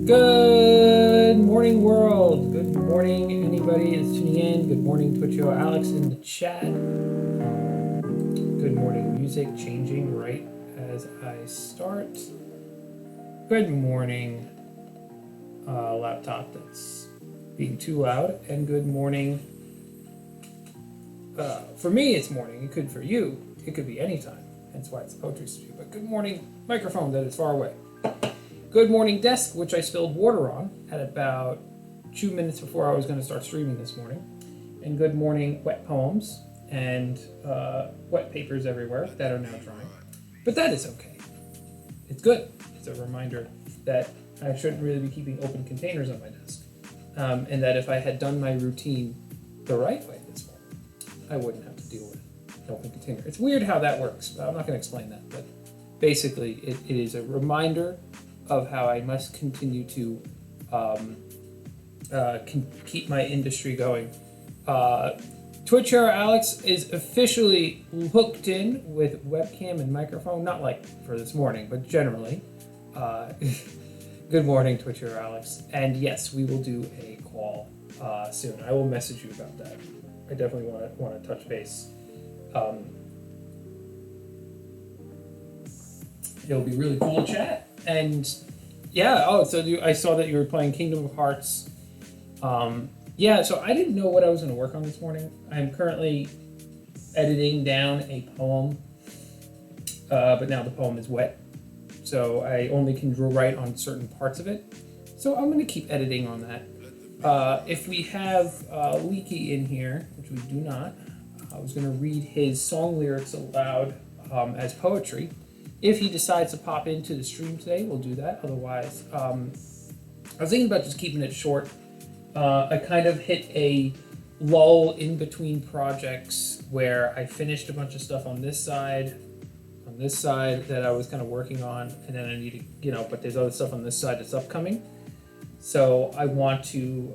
Good morning, world. Good morning, anybody that's tuning in. Good morning, Twitcho Alex in the chat. Good morning, music changing right as I start. Good morning, laptop that's being too loud. And good morning. For me, it's morning. It could for you. It could be anytime. That's why it's a poetry studio. But good morning, microphone that is far away. Good morning, desk, which I spilled water on at about 2 minutes before I was going to start streaming this morning. And good morning, wet poems and wet papers everywhere that are now drying. But that is okay. It's good. It's a reminder that I shouldn't really be keeping open containers on my desk. And that if I had done my routine the right way this morning, I wouldn't have to deal with an open container. It's weird how that works. I'm not going to explain that. But basically, it is a reminder of how I must continue to keep my industry going. Twitcher Alex is officially hooked in with webcam and microphone, not like for this morning, but generally. Good morning, Twitcher Alex. And yes, we will do a call soon. I will message you about that. I definitely want to touch base. It'll be really cool to chat. And yeah, I saw that you were playing Kingdom of Hearts. Yeah, so I didn't know what I was going to work on this morning. I'm currently editing down a poem, but now the poem is wet, so I only can write on certain parts of it. So I'm going to keep editing on that. If we have Leaky in here, which we do not, I was going to read his song lyrics aloud as poetry. If he decides to pop into the stream today, we'll do that. Otherwise, I was thinking about just keeping it short. I kind of hit a lull in between projects where I finished a bunch of stuff on this side that I was kind of working on, and then I need to, but there's other stuff on this side that's upcoming. So I want to,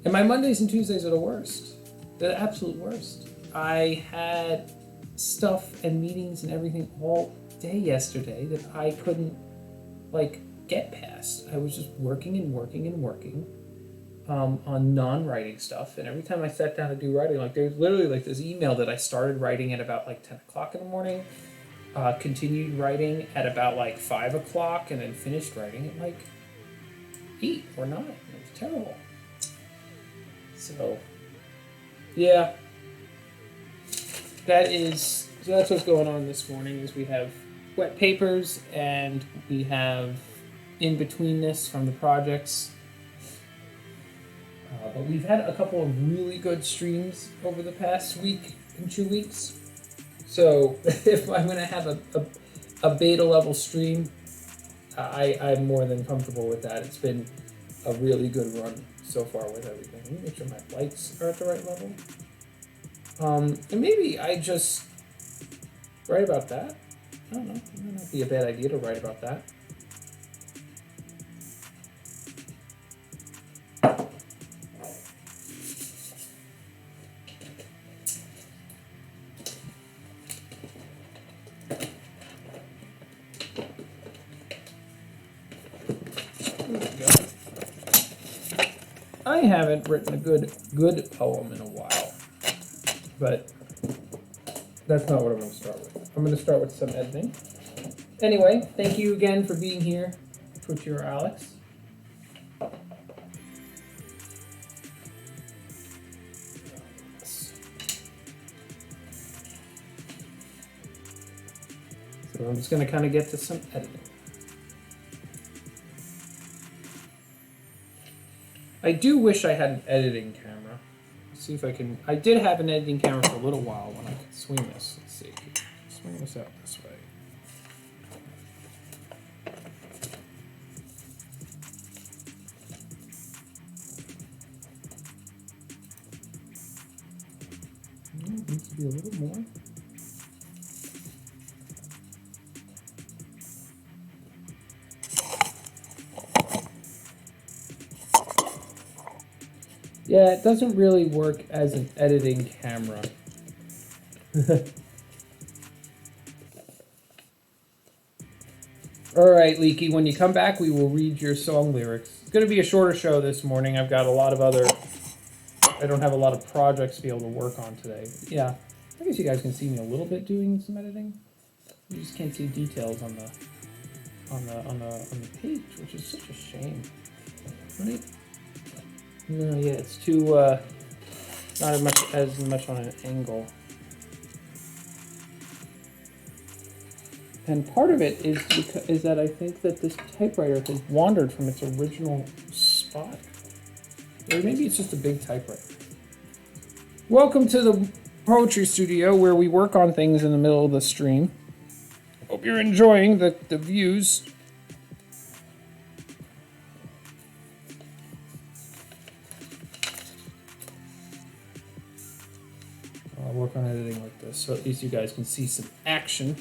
and my Mondays and Tuesdays are the worst. They're the absolute worst. I had stuff and meetings and everything all day yesterday that I couldn't get past. I was just working on non-writing stuff, and every time I sat down to do writing, there's literally this email that I started writing at about 10 o'clock in the morning, continued writing at about 5 o'clock, and then finished writing at 8 or 9. It was terrible. So yeah, that's what's going on this morning. Is we have wet papers and we have in-betweenness from the projects. But we've had a couple of really good streams over the past week and 2 weeks. So if I'm going to have a beta level stream, I'm more than comfortable with that. It's been a really good run so far with everything. Let me make sure my lights are at the right level. And maybe I just write about that. I don't know. It might not be a bad idea to write about that. I haven't written a good poem in a while, but that's not what I'm going to start with. I'm going to start with some editing. Anyway, thank you again for being here, Twitcher Alex. So I'm just going to kind of get to some editing. I do wish I had an editing camera. Let's see if I can. I did have an editing camera for a little while when I could swing this. Let's see. Swing this out this way. It needs to be a little more. Yeah, it doesn't really work as an editing camera. All right, Leaky, when you come back, we will read your song lyrics. It's going to be a shorter show this morning. I've got a lot of other... I don't have a lot of projects to be able to work on today. Yeah, I guess you guys can see me a little bit doing some editing. You just can't see details on the page, which is such a shame. Right? No, yeah, it's too not as much on an angle. And part of it is that I think that this typewriter has wandered from its original spot. Or maybe it's just a big typewriter. Welcome to the poetry studio where we work on things in the middle of the stream. Hope you're enjoying the views. I'll work on editing like this so at least you guys can see some action.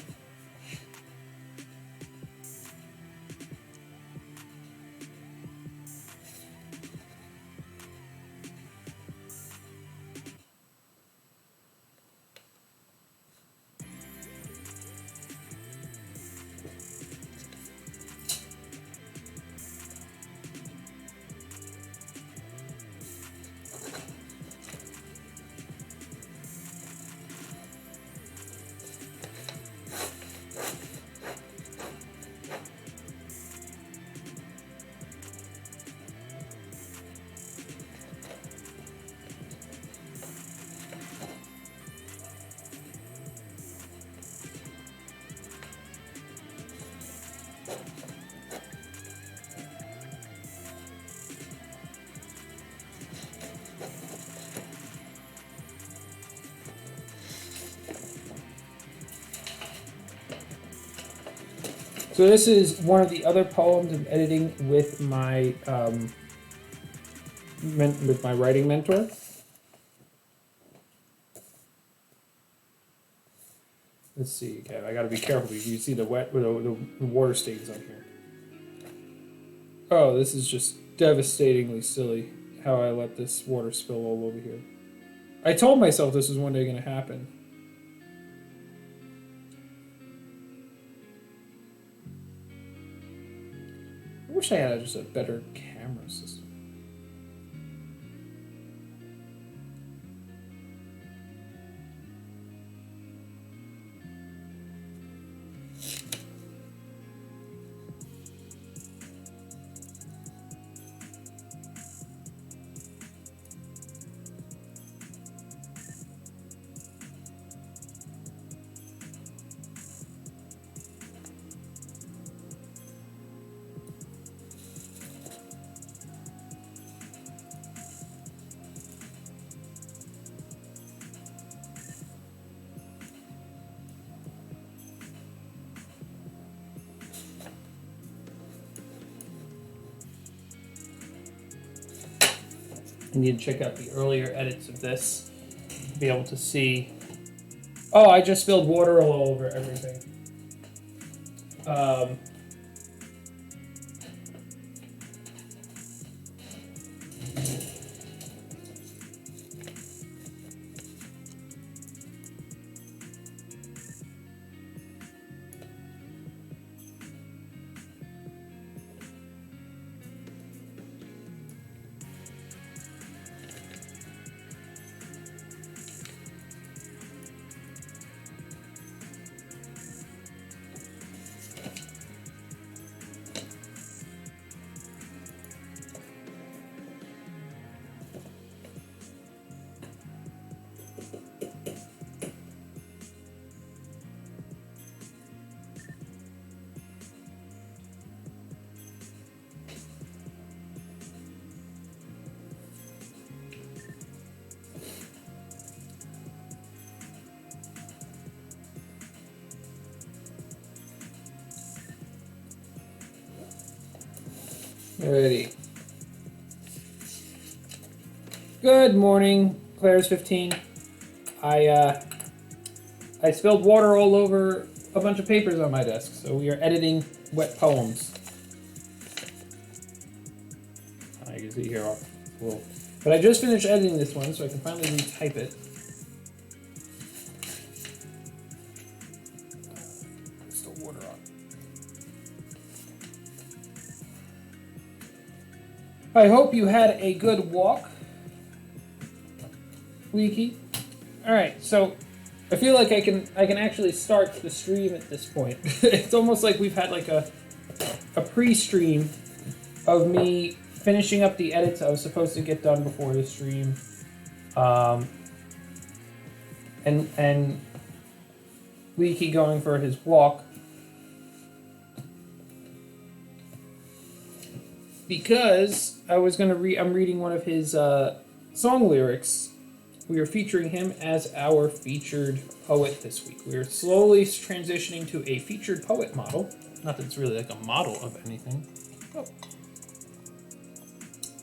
So this is one of the other poems I'm editing with my writing mentor. Let's see. Okay, I got to be careful because you see the water stains on here. Oh, this is just devastatingly silly how I let this water spill all over here. I told myself this was one day going to happen. I wish I had just a better camera system. I need to check out the earlier edits of this to be able to see. Oh, I just spilled water all over everything. Alrighty. Good morning, Claire's 15. I spilled water all over a bunch of papers on my desk, so we are editing wet poems. You can see here, but I just finished editing this one, so I can finally retype it. Still water on. I hope you had a good walk, Leaky. All right, so I feel like I can actually start the stream at this point. It's almost like we've had like a pre-stream of me finishing up the edits I was supposed to get done before the stream, and Leaky going for his walk. Because I was gonna I'm reading one of his song lyrics. We are featuring him as our featured poet this week. We are slowly transitioning to a featured poet model. Not that it's really like a model of anything. Oh.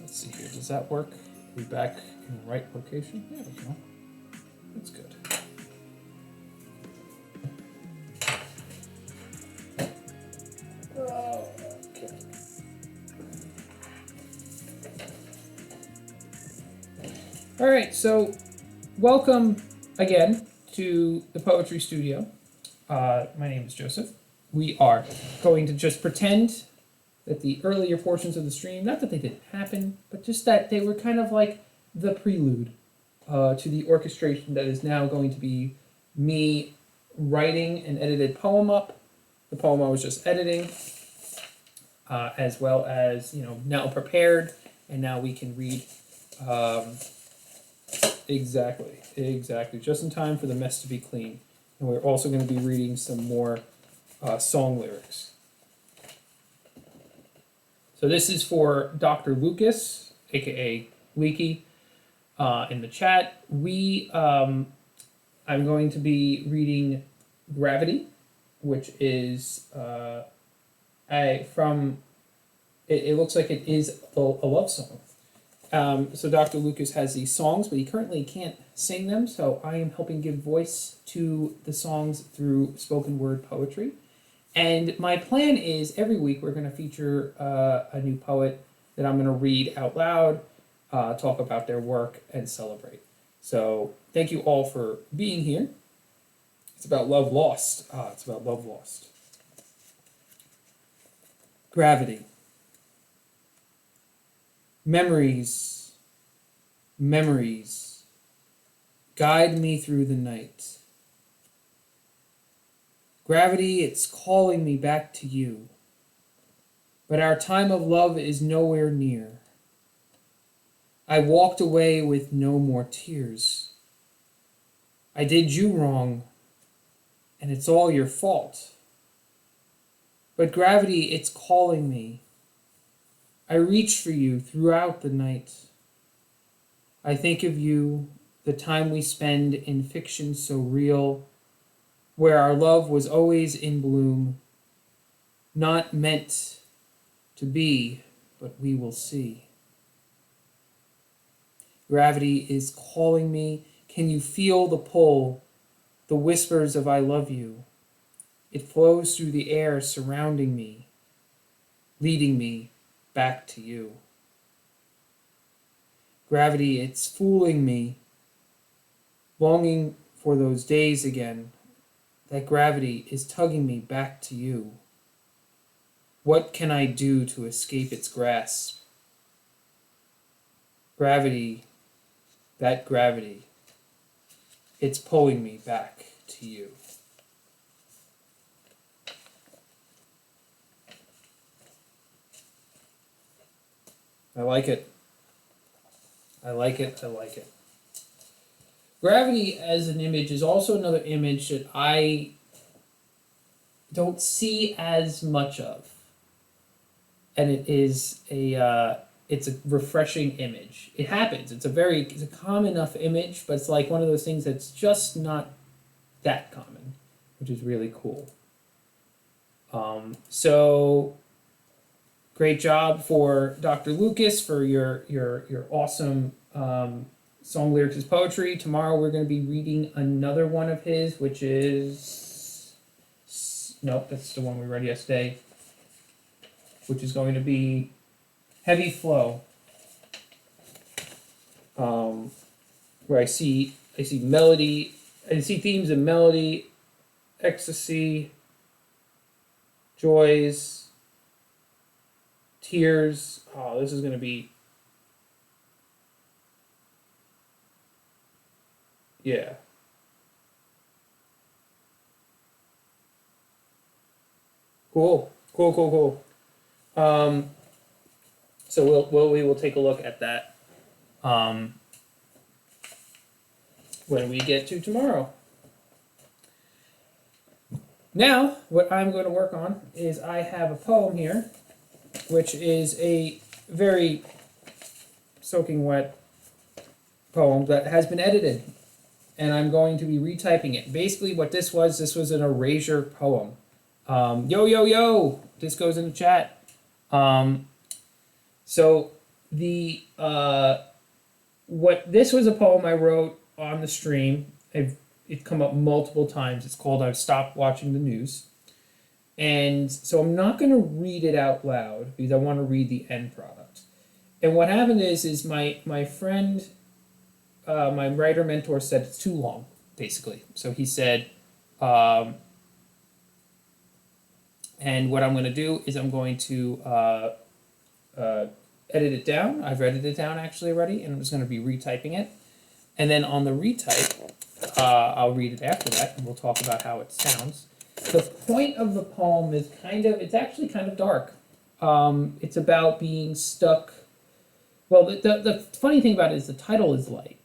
Let's see here. Does that work? Are we back in the right location? There we go. That's good. Okay. All right, so welcome again to the Poetry Studio. My name is Joseph. We are going to just pretend that the earlier portions of the stream, not that they didn't happen, but just that they were kind of like the prelude to the orchestration that is now going to be me writing an edited poem up. The poem I was just editing, as well as, now prepared, and now we can read. Exactly. Just in time for the mess to be clean. And we're also going to be reading some more song lyrics. So this is for Dr. Lucas, aka Leaky, in the chat. I'm going to be reading Gravity, which is it looks like it is a love song. So Dr. Lucas has these songs, but he currently can't sing them, so I am helping give voice to the songs through spoken word poetry. And my plan is every week we're going to feature a new poet that I'm going to read out loud, talk about their work, and celebrate. So thank you all for being here. It's about love lost. Gravity. Memories, guide me through the night. Gravity, it's calling me back to you. But our time of love is nowhere near. I walked away with no more tears. I did you wrong, and it's all your fault. But gravity, it's calling me. I reach for you throughout the night. I think of you, the time we spend in fiction so real, where our love was always in bloom, not meant to be, but we will see. Gravity is calling me. Can you feel the pull, the whispers of I love you? It flows through the air surrounding me, leading me back to you. Gravity, it's fooling me, longing for those days again. That gravity is tugging me back to you. What can I do to escape its grasp? Gravity, that gravity, it's pulling me back to you. I like it. Gravity as an image is also another image that I don't see as much of. And it is it's a refreshing image. It happens. It's a common enough image, but it's like one of those things that's just not that common, which is really cool. So great job for Dr. Lucas for your awesome song lyrics as poetry. Tomorrow we're going to be reading another one of his, which is nope, that's the one we read yesterday, which is going to be Heavy Flow. Where I see melody, I see themes of melody, ecstasy, joys, tears. Oh, this is going to be Yeah. Cool. Cool. Cool. Cool. So we will take a look at that um, when we get to tomorrow. Now, what I'm going to work on is I have a poem here, which is a very soaking wet poem that has been edited, and I'm going to be retyping it. Basically, what this was an erasure poem. Yo, yo, yo! This goes in the chat. So the this was a poem I wrote on the stream. It's come up multiple times. It's called "I've Stopped Watching the News," and so I'm not going to read it out loud because I want to read the end product. And what happened is my friend, my writer mentor said it's too long, basically. So he said, and what I'm going to do is I'm going to edit it down. I've edited it down actually already, and I'm just going to be retyping it. And then on the retype, I'll read it after that, and we'll talk about how it sounds. The point of the poem is it's actually kind of dark. It's about being stuck. Well, the funny thing about it is the title is light,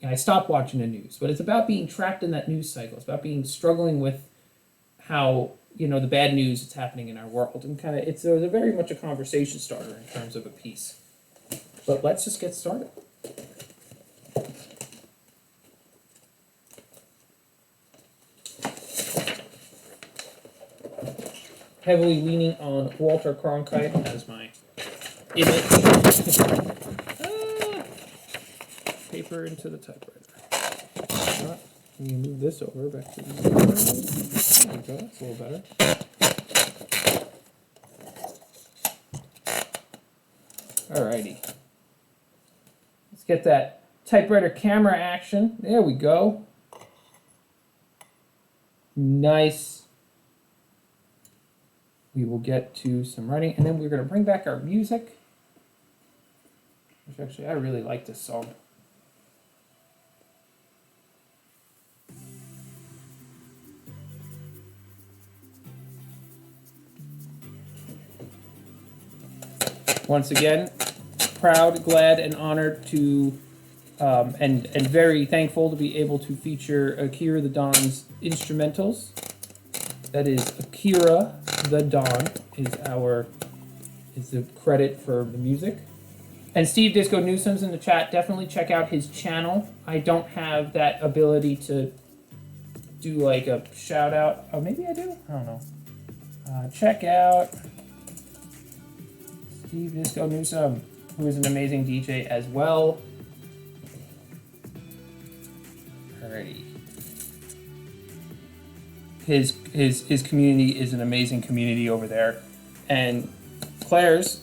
and I stopped watching the news, but it's about being trapped in that news cycle. It's about struggling with how, the bad news that's happening in our world, and it's a very much a conversation starter in terms of a piece. But let's just get started. Heavily leaning on Walter Cronkite as my image. Paper into the typewriter. Let me move this over back to the there we go, that's a little better. Alrighty. Let's get that typewriter camera action. There we go. Nice. We will get to some writing, and then we're going to bring back our music. Which actually, I really like this song. Once again, proud, glad, and honored to, and very thankful to be able to feature Akira the Don's instrumentals. That is Akira the Don is the credit for the music. And Steve Disco Newsom's in the chat. Definitely check out his channel. I don't have that ability to do like a shout out. Oh, maybe I do. I don't know. Check out Steve Disco Newsom, who is an amazing DJ as well. Alrighty. His community is an amazing community over there. And Claire's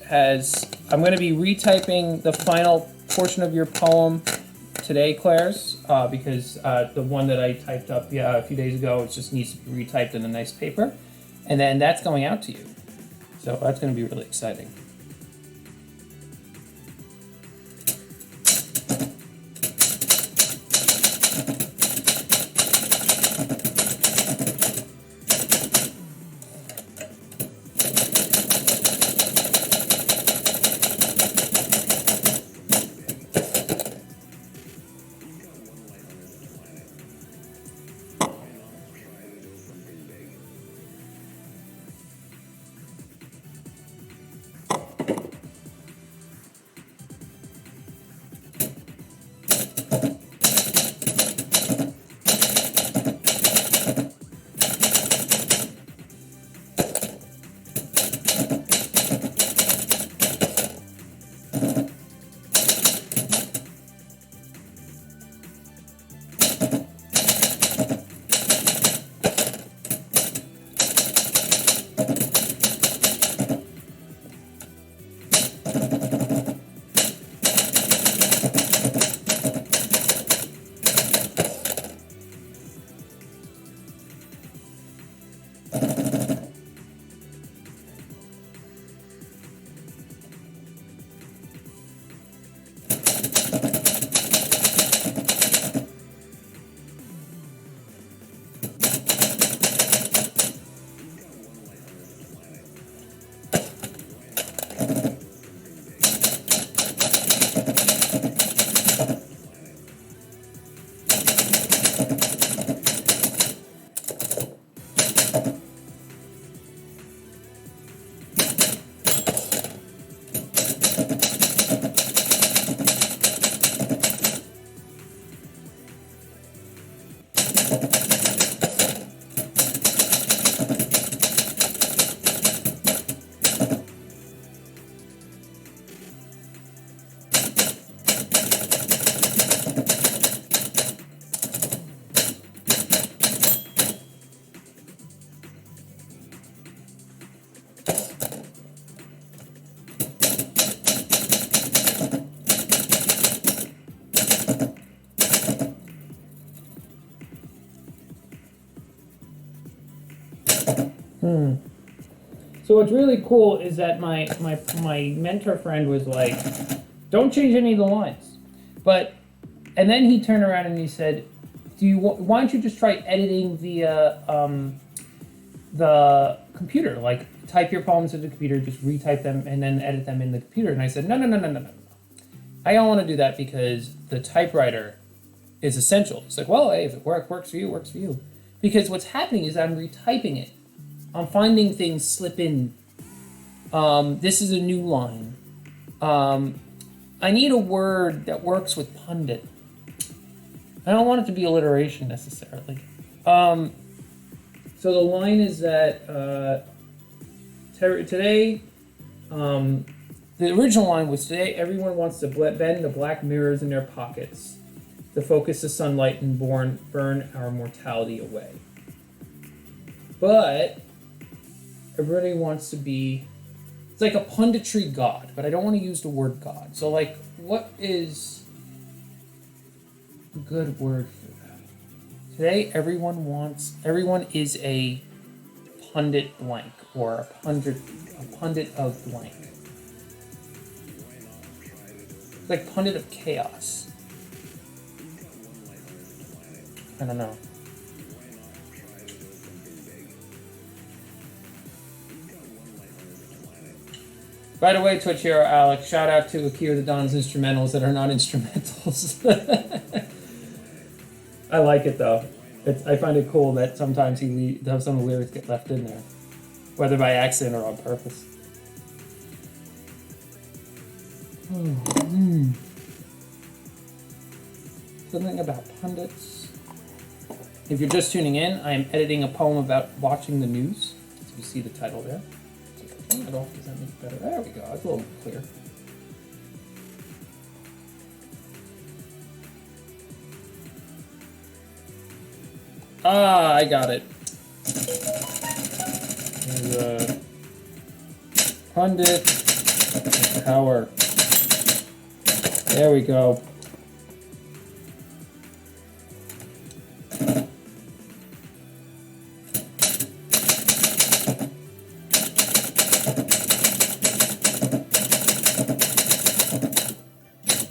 I'm going to be retyping the final portion of your poem today, Claire's, because the one that I typed up a few days ago, it just needs to be retyped in a nice paper. And then that's going out to you. So that's going to be really exciting. So what's really cool is that my mentor friend was like, "Don't change any of the lines," and then he turned around and he said, why don't you just try editing via the computer? Like type your poems into the computer, just retype them, and then edit them in the computer. And I said, no. I don't want to do that because the typewriter is essential. It's like, well, hey, if it works for you, works for you. Because what's happening is I'm retyping it. I'm finding things slip in. This is a new line. I need a word that works with pundit. I don't want it to be alliteration necessarily. So the line is that today, the original line was, today everyone wants to bend the black mirrors in their pockets to focus the sunlight and burn our mortality away. But everybody wants to be, it's like a punditry god, but I don't want to use the word god. So like, what is a good word for that? Today everyone is a pundit blank, or a pundit of blank. It's like pundit of chaos. I don't know. By the way, Twitch hero Alex, shout out to Akira the Don's instrumentals that are not instrumentals. I like it though. I find it cool that sometimes some of the lyrics get left in there, whether by accident or on purpose. Something about pundits. If you're just tuning in, I am editing a poem about watching the news. So you see the title there. Turn that off. Does that make it better? There we go. It's a little more clear. Ah, I got it. There's a pundit power. There we go.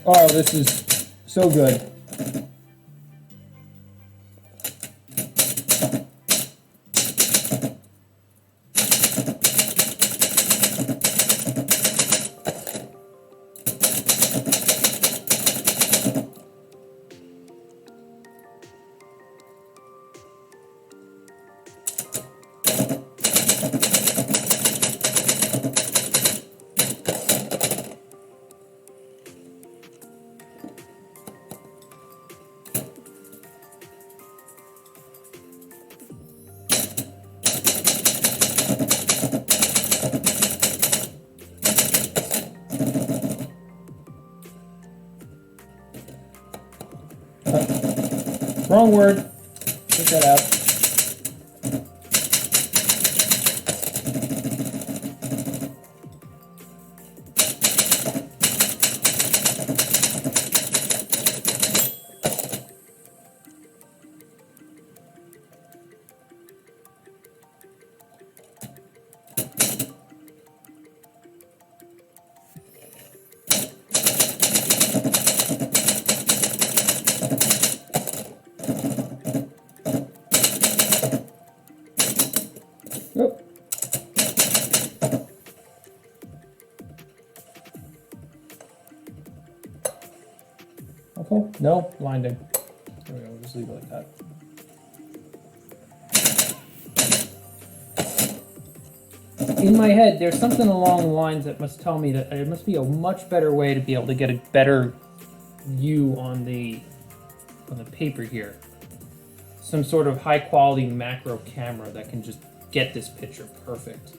Oh, this is so good. Wrong word. Take that out. Okay. No, blinding. There we go. We'll just leave it like that. In my head, there's something along the lines that must tell me that there must be a much better way to be able to get a better view on the paper here. Some sort of high quality macro camera that can just get this picture perfect.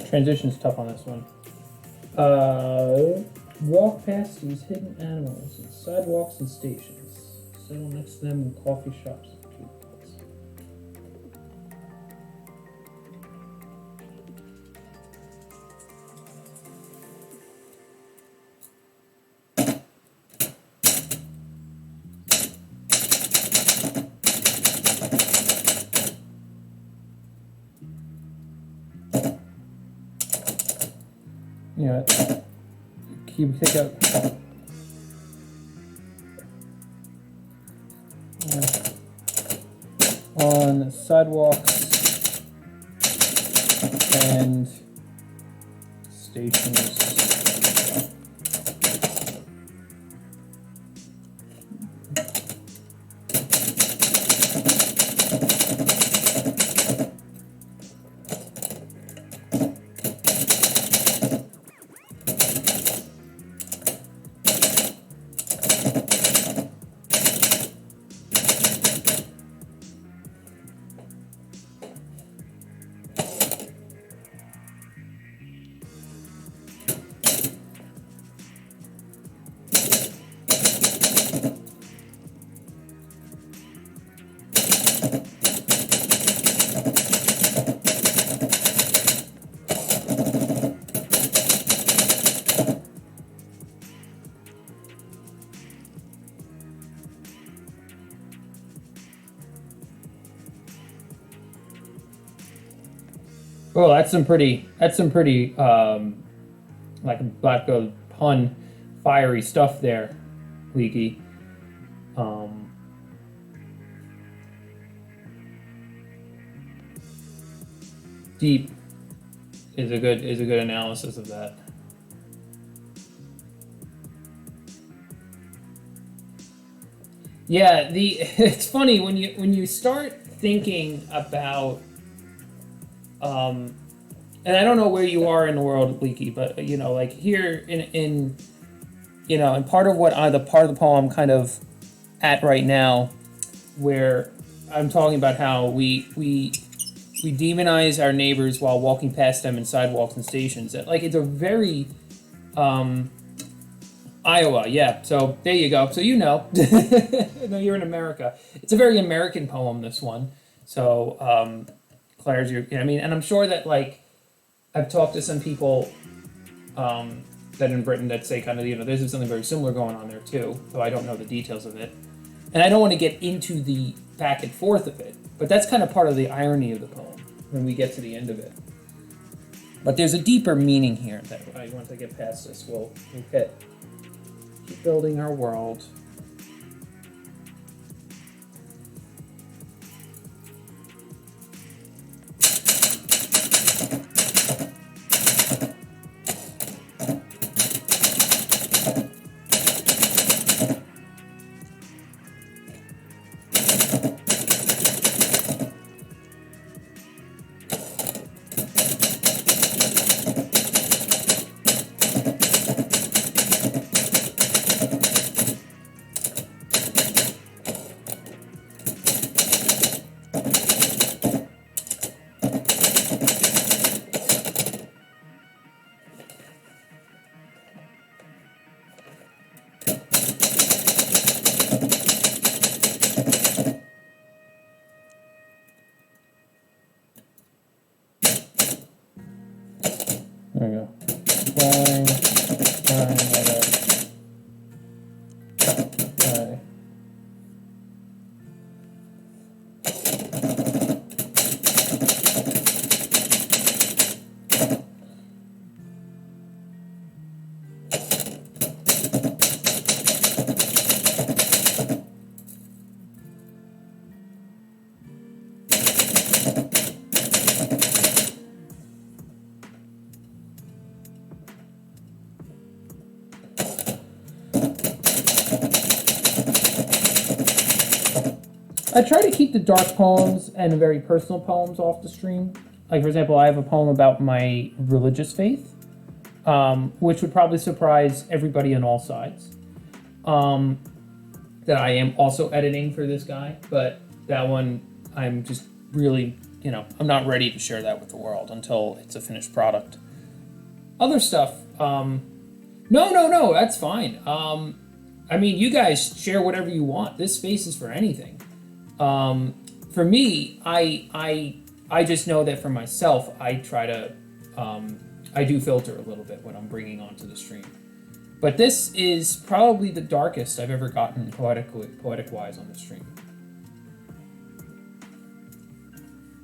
transition's tough on this one. Walk past these hidden animals in sidewalks and stations. Settle next to them in coffee shops and cubicles. Yeah, keep pick up. On sidewalks and stations. Well, that's some pretty like a black gold pun, fiery stuff there, Leaky. Deep is a good analysis of that. Yeah, it's funny when you start thinking about and I don't know where you are in the world, Leaky, but like here in part of what the part of the poem I'm kind of at right now, where I'm talking about how we demonize our neighbors while walking past them in sidewalks and stations. Like, it's a very Iowa, yeah. So there you go. So no, you're in America. It's a very American poem, this one. So Claire's and I'm sure that, like, I've talked to some people that in Britain that say kind of, there's something very similar going on there too, though I don't know the details of it. And I don't want to get into the back and forth of it, but that's kind of part of the irony of the poem when we get to the end of it. But there's a deeper meaning here that once I get past this, we'll hit. Keep building our world. There we go. I try to keep the dark poems and very personal poems off the stream. Like, for example, I have a poem about my religious faith, which would probably surprise everybody on all sides, that I am also editing for this guy. But that one, I'm just really I'm not ready to share that with the world until it's a finished product. Other stuff, no, that's fine. I mean, you guys share whatever you want. This space is for anything. For me, I just know that for myself, I try to, I do filter a little bit when I'm bringing onto the stream. But this is probably the darkest I've ever gotten poetic-wise on the stream.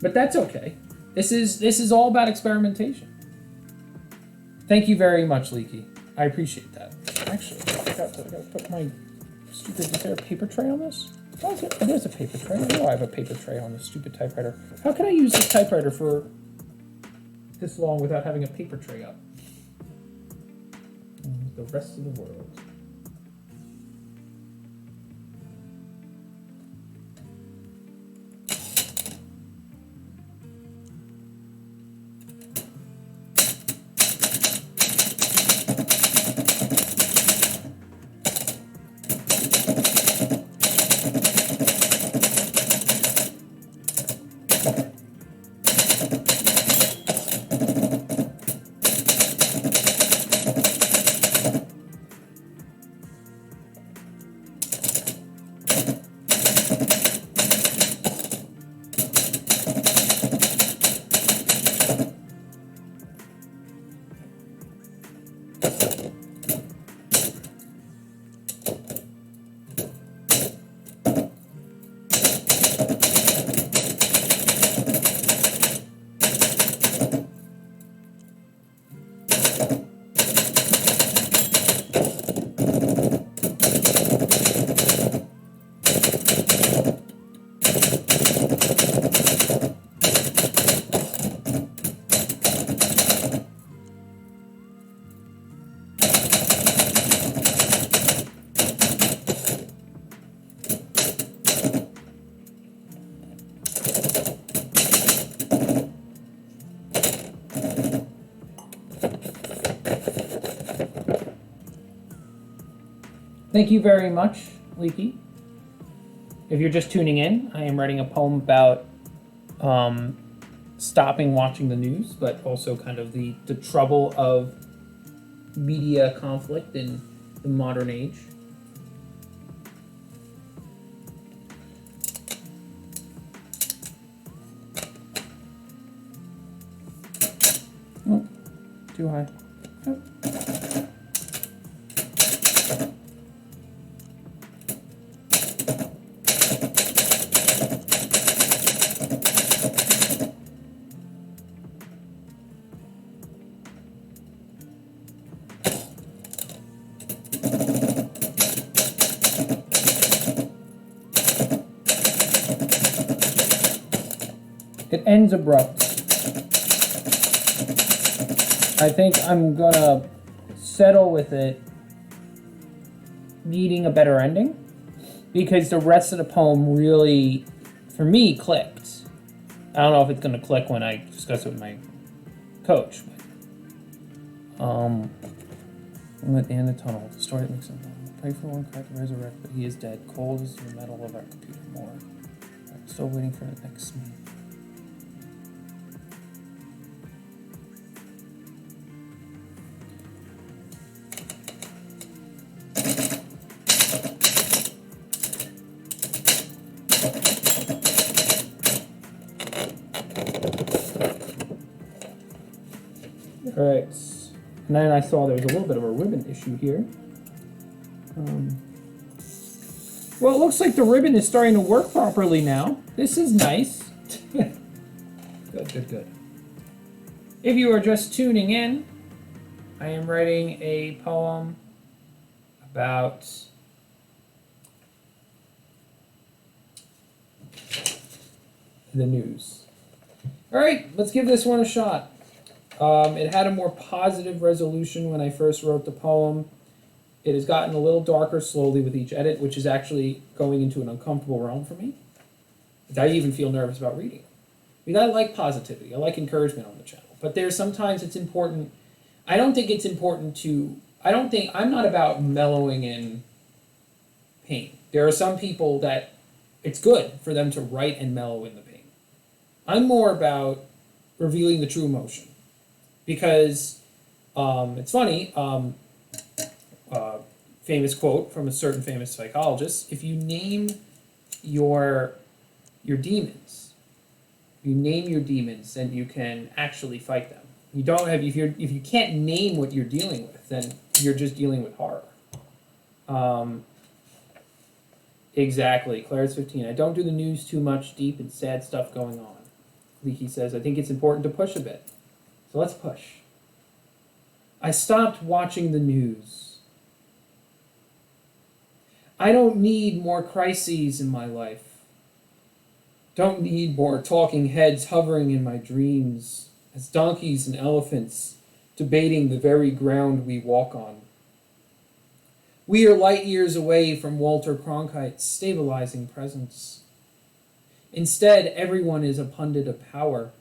But that's okay. This is all about experimentation. Thank you very much, Leaky. I appreciate that. Actually, I gotta put my stupid. Is there a paper tray on this? Oh, there's a paper tray. I know I have a paper tray on this stupid typewriter. How can I use this typewriter for this long without having a paper tray up? And the rest of the world. Thank you very much, Leaky. If you're just tuning in, I am writing a poem about stopping watching the news, but also kind of the trouble of media conflict in the modern age. Oh, too high. Oh. It ends abrupt. I think I'm gonna settle with it needing a better ending because the rest of the poem really, for me, clicked. I don't know if it's gonna click when I discuss it with my coach. I'm at the end of the tunnel. The story that makes him pray for one cry to resurrect, but he is dead. Cold is the metal of our computer more. I'm still waiting for the next me. Alright, and then I saw there was a little bit of a ribbon issue here. Well, it looks like the ribbon is starting to work properly now. This is nice. Good. If you are just tuning in, I am writing a poem about the news. Alright, let's give this one a shot. It had a more positive resolution when I first wrote the poem. It has gotten a little darker slowly with each edit, which is actually going into an uncomfortable realm for me. I even feel nervous about reading it. Because I like positivity. I like encouragement on the channel. But there's sometimes it's important. I don't think it's important to... I'm not about mellowing in pain. There are some people that it's good for them to write and mellow in the pain. I'm more about revealing the true emotion because it's funny. Uh, Famous quote from a certain famous psychologist: "If you name your your demons, you name your demons, then you can actually fight them. You don't have if you can't name what you're dealing with, then you're just dealing with horror." Um, exactly. Claire's 15. I don't do the news too much. Deep and sad stuff going on. Leaky says, I think it's important to push a bit. So let's push. I stopped watching the news. I don't need more crises in my life. Don't need more talking heads hovering in my dreams as donkeys and elephants debating the very ground we walk on. We are light years away from Walter Cronkite's stabilizing presence. Instead, everyone is a pundit of power,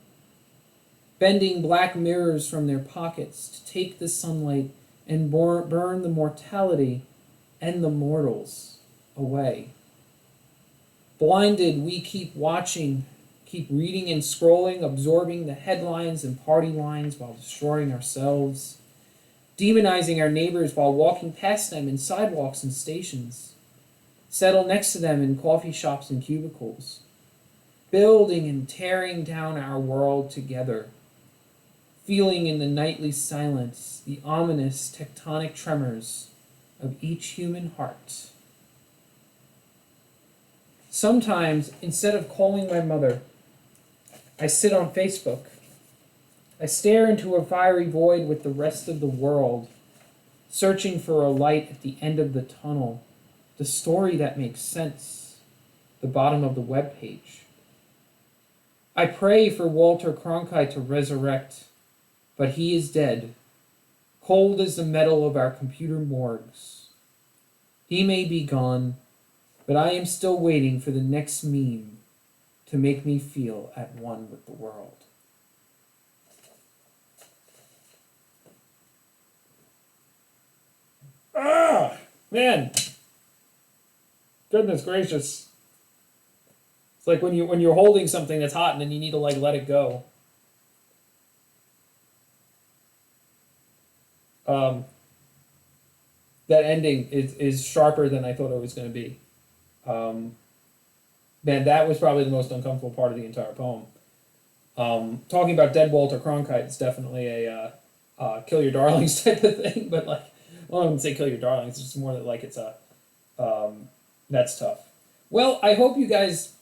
bending black mirrors from their pockets to take the sunlight and burn the mortality and the mortals away. Blinded, we keep watching, keep reading and scrolling, absorbing the headlines and party lines while destroying ourselves, demonizing our neighbors while walking past them in sidewalks and stations, settle next to them in coffee shops and cubicles, building and tearing down our world together, feeling in the nightly silence the ominous tectonic tremors of each human heart. Sometimes, instead of calling my mother, I sit on Facebook. I stare into a fiery void with the rest of the world, searching for a light at the end of the tunnel, the story that makes sense, the bottom of the web page. I pray for Walter Cronkite to resurrect, but he is dead, cold as the metal of our computer morgues. He may be gone, but I am still waiting for the next meme to make me feel at one with the world. Ah, man. Goodness gracious. It's like when you're holding something that's hot and then you need to like let it go. That ending is sharper than I thought it was going to be. Um, Man, that was probably the most uncomfortable part of the entire poem. Talking about dead Walter Cronkite is definitely a kill your darlings type of thing, but like, well, I wouldn't say kill your darlings. It's just more that like it's a that's tough. Well, I hope you guys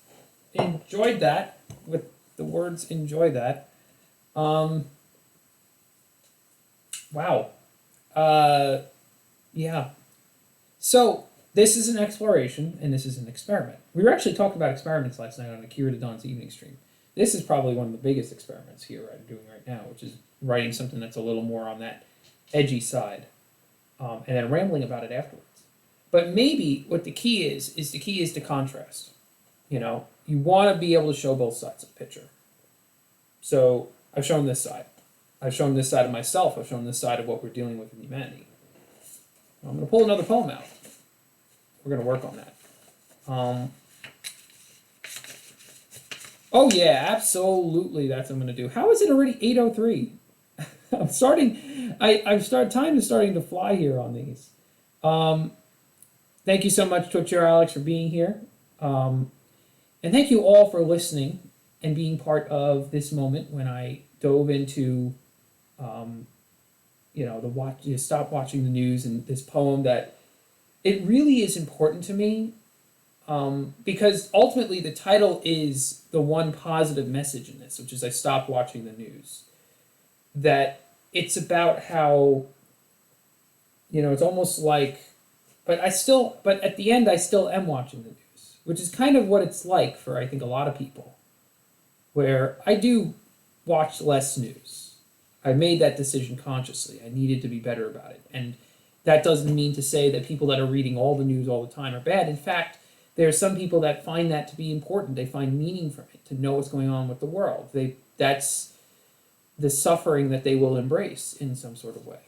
enjoyed that with the words "enjoy that." Wow. Yeah. So this is an exploration and this is an experiment. We were actually talking about experiments last night on Akira to Dawn's evening stream. This is probably one of the biggest experiments here I'm doing right now, which is writing something that's a little more on that edgy side, and then rambling about it afterwards. But maybe what the key is the contrast. You know, you want to be able to show both sides of the picture. So I've shown this side. I've shown this side of myself. I've shown this side of what we're dealing with in humanity. I'm going to pull another poem out. We're going to work on that. Oh yeah, absolutely. That's what I'm going to do. How is it already 8:03? I'm starting. Time is starting to fly here on these. Thank you so much, Twitcher Alex, for being here, and thank you all for listening and being part of this moment when I dove into, stop watching the news and this poem that it really is important to me. Because ultimately the title is the one positive message in this, which is I stopped watching the news. That it's about how, it's almost like, but at the end I still am watching the news, which is kind of what it's like for I think a lot of people, where I do watch less news. I made that decision consciously. I needed to be better about it. And that doesn't mean to say that people that are reading all the news all the time are bad. In fact, there are some people that find that to be important. They find meaning from it, to know what's going on with the world. That's the suffering that they will embrace in some sort of way.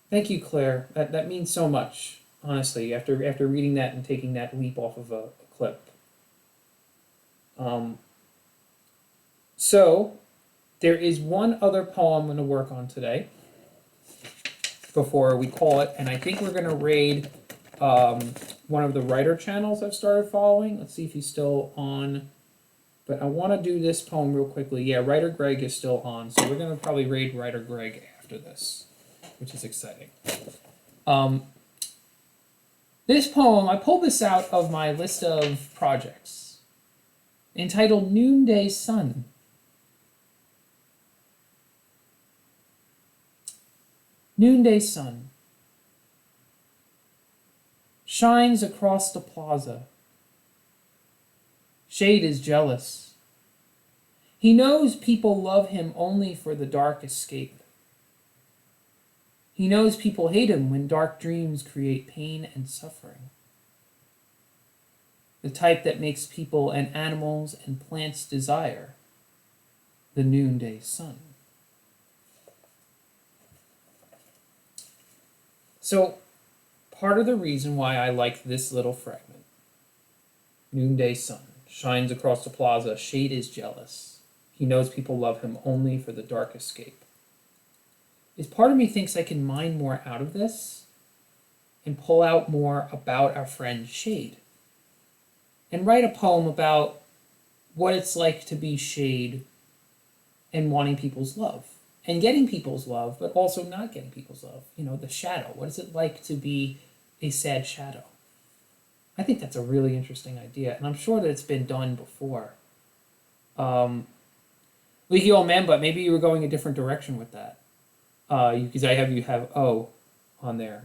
Thank you, Claire. That means so much, honestly, after reading that and taking that leap off of a clip. So there is one other poem I'm going to work on today before we call it, and I think we're going to raid one of the writer channels I've started following. Let's see if he's still on. But I want to do this poem real quickly. Yeah, Writer Greg is still on, so we're going to probably raid Writer Greg after this, which is exciting. This poem, I pulled this out of my list of projects, entitled Noonday Sun. Noonday sun shines across the plaza. Shade is jealous. He knows people love him only for the dark escape. He knows people hate him when dark dreams create pain and suffering. The type that makes people and animals and plants desire the noonday sun. So, part of the reason why I like this little fragment, noonday sun, shines across the plaza, shade is jealous. He knows people love him only for the dark escape. Is part of me thinks I can mine more out of this and pull out more about our friend Shade. And write a poem about what it's like to be Shade and wanting people's love. And getting people's love, but also not getting people's love. You know, the shadow. What is it like to be a sad shadow? I think that's a really interesting idea, and I'm sure that it's been done before. Leaky old man, but maybe you were going a different direction with that. Because you have O on there.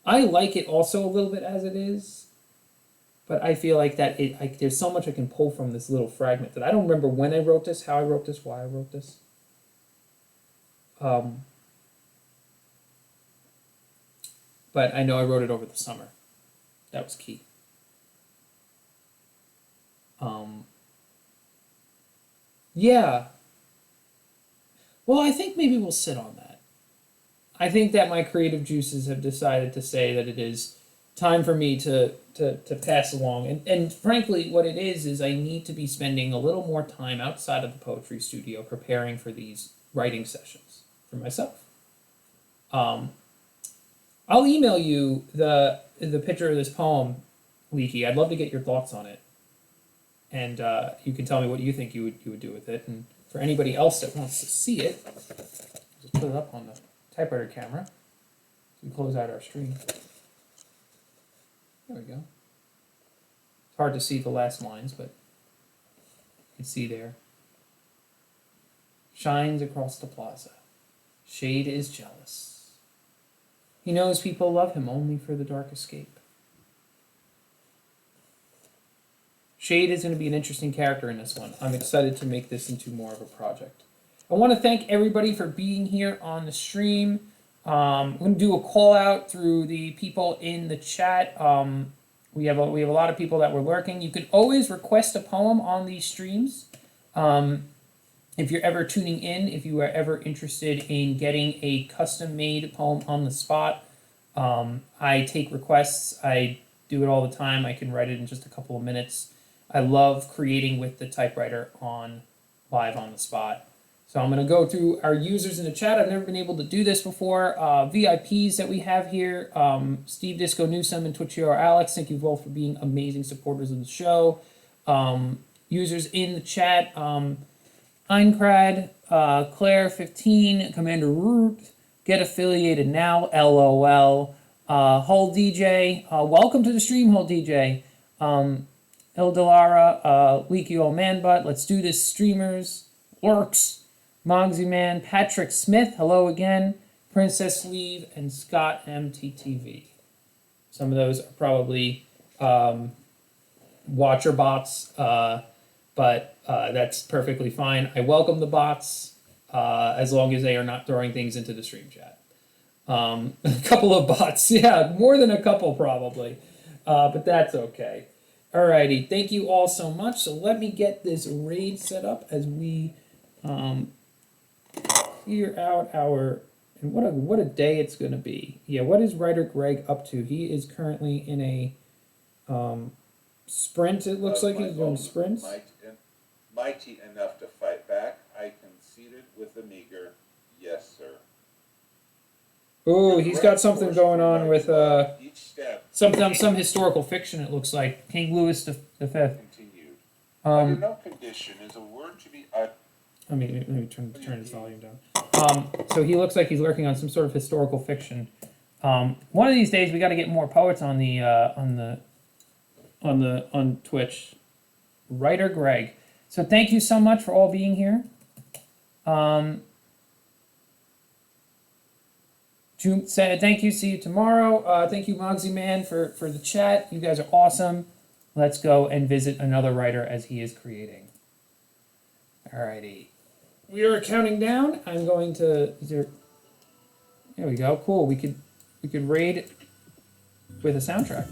I like it also a little bit as it is, but I feel like that there's so much I can pull from this little fragment that I don't remember when I wrote this, how I wrote this, why I wrote this. But I know I wrote it over the summer. That was key. Yeah. Well, I think maybe we'll sit on that. I think that my creative juices have decided to say that it is time for me to pass along. And frankly, what it is I need to be spending a little more time outside of the poetry studio preparing for these writing sessions for myself. I'll email you the picture of this poem, Leaky. I'd love to get your thoughts on it, and you can tell me what you think you would do with it. And for anybody else that wants to see it, just put it up on the typewriter camera. So we close out our stream. There we go. It's hard to see the last lines, but you can see there. Shines across the plaza. Shade is jealous. He knows people love him only for the dark escape. Shade is going to be an interesting character in this one. I'm excited to make this into more of a project. I want to thank everybody for being here on the stream. I'm going to do a call out through the people in the chat. We have a lot of people that were lurking. You can always request a poem on these streams. If you're ever tuning in, if you are ever interested in getting a custom-made poem on the spot, I take requests. I do it all the time. I can write it in just a couple of minutes. I love creating with the typewriter live on the spot. So I'm going to go through our users in the chat. I've never been able to do this before. VIPs that we have here, Steve Disco Newsome and Twitch Hero Alex, thank you both for being amazing supporters of the show. Users in the chat, Einkrad, Claire 15, Commander Root, Get Affiliated Now, LOL, Hull DJ, welcome to the stream, Hull DJ, Ildelara, Leaky Old Man Butt, Let's Do This Streamers, Lurks, Mogsy Man, Patrick Smith, hello again, Princess Sleeve, and Scott MTTV. Some of those are probably watcher bots, but that's perfectly fine. I welcome the bots as long as they are not throwing things into the stream chat. A couple of bots, yeah, more than a couple probably, but that's okay. Alrighty, thank you all so much. So let me get this raid set up as we clear out our, and what a day it's gonna be. Yeah, what is writer Greg up to? He is currently in a sprint. It looks like he's doing sprints. mighty enough to fight back, I conceded with a meager, "Yes, sir." Oh, he's got something going on with Each step some historical fiction. It looks like King Louis the Fifth. continued. Under Um, no condition is a word to be uttered. let me turn his volume down. So he looks like he's working on some sort of historical fiction. One of these days we got to get more poets on Twitch. Writer Greg. So thank you so much for all being here. Thank you. See you tomorrow. Thank you, Mogsy Man, for the chat. You guys are awesome. Let's go and visit another writer as he is creating. Alrighty. We are counting down. I'm going to. There we go. Cool. We could raid with a soundtrack.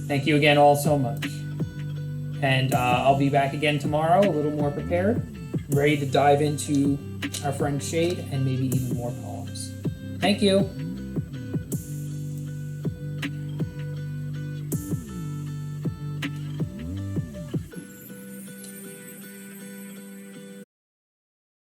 Thank you again all so much. And I'll be back again tomorrow, a little more prepared, ready to dive into our friend Shade and maybe even more poems. Thank you.